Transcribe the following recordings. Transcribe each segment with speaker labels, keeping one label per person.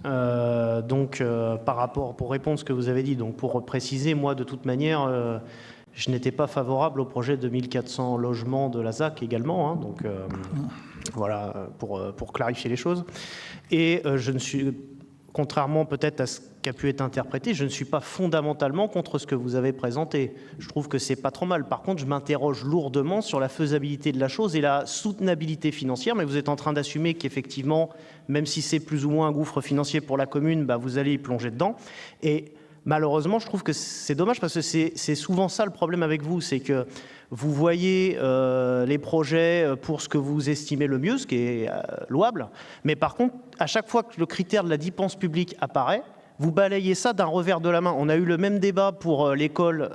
Speaker 1: Par rapport, pour répondre à ce que vous avez dit, donc pour préciser, moi, de toute manière, je n'étais pas favorable au projet de 1400 logements de la ZAC également, hein, voilà, pour clarifier les choses. Et je ne suis, contrairement peut-être à ce qui a pu être interprété, je ne suis pas fondamentalement contre ce que vous avez présenté. Je trouve que c'est pas trop mal. Par contre, je m'interroge lourdement sur la faisabilité de la chose et la soutenabilité financière, mais vous êtes en train d'assumer qu'effectivement, même si c'est plus ou moins un gouffre financier pour la commune, bah, vous allez y plonger dedans. Et malheureusement, je trouve que c'est dommage parce que c'est souvent ça le problème avec vous, c'est que vous voyez les projets pour ce que vous estimez le mieux, ce qui est louable, mais par contre, à chaque fois que le critère de la dépense publique apparaît, vous balayez ça d'un revers de la main. On a eu le même débat pour l'école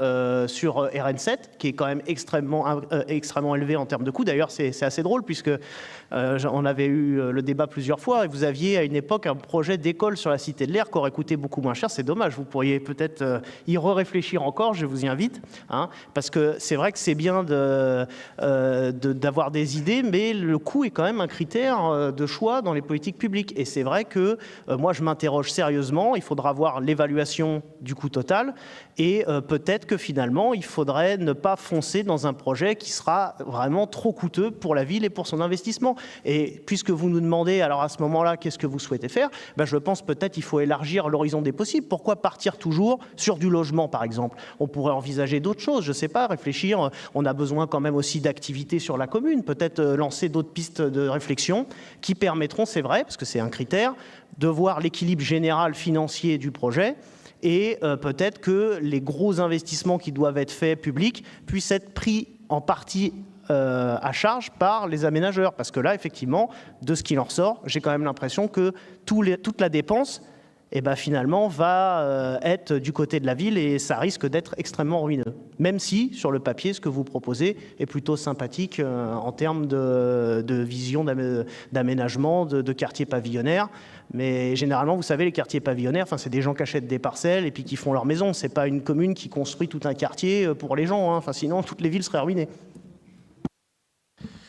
Speaker 1: sur RN7, qui est quand même extrêmement élevé en termes de coûts. D'ailleurs, c'est assez drôle, puisque on avait eu le débat plusieurs fois, et vous aviez à une époque un projet d'école sur la Cité de l'Air qui aurait coûté beaucoup moins cher. C'est dommage, vous pourriez peut-être y réfléchir encore, je vous y invite, hein, parce que c'est vrai que c'est bien d'avoir des idées, mais le coût est quand même un critère de choix dans les politiques publiques. Et c'est vrai que moi, je m'interroge sérieusement. Il faudra voir l'évaluation du coût total et peut-être que finalement, il faudrait ne pas foncer dans un projet qui sera vraiment trop coûteux pour la ville et pour son investissement. Et puisque vous nous demandez, alors à ce moment-là, qu'est-ce que vous souhaitez faire, ben je pense peut-être qu'il faut élargir l'horizon des possibles. Pourquoi partir toujours sur du logement, par exemple? On pourrait envisager d'autres choses, je ne sais pas, réfléchir. On a besoin quand même aussi d'activités sur la commune, peut-être lancer d'autres pistes de réflexion qui permettront, c'est vrai, parce que c'est un critère, de voir l'équilibre général financier du projet et peut-être que les gros investissements qui doivent être faits publics puissent être pris en partie à charge par les aménageurs. Parce que là, effectivement, de ce qu'il en ressort, j'ai quand même l'impression que toute la dépense finalement va être du côté de la ville et ça risque d'être extrêmement ruineux. Même si, sur le papier, ce que vous proposez est plutôt sympathique en termes de vision d'aménagement, de quartier pavillonnaire. Mais généralement, vous savez, les quartiers pavillonnaires, c'est des gens qui achètent des parcelles et puis qui font leur maison. C'est pas une commune qui construit tout un quartier pour les gens, hein. Sinon, toutes les villes seraient ruinées.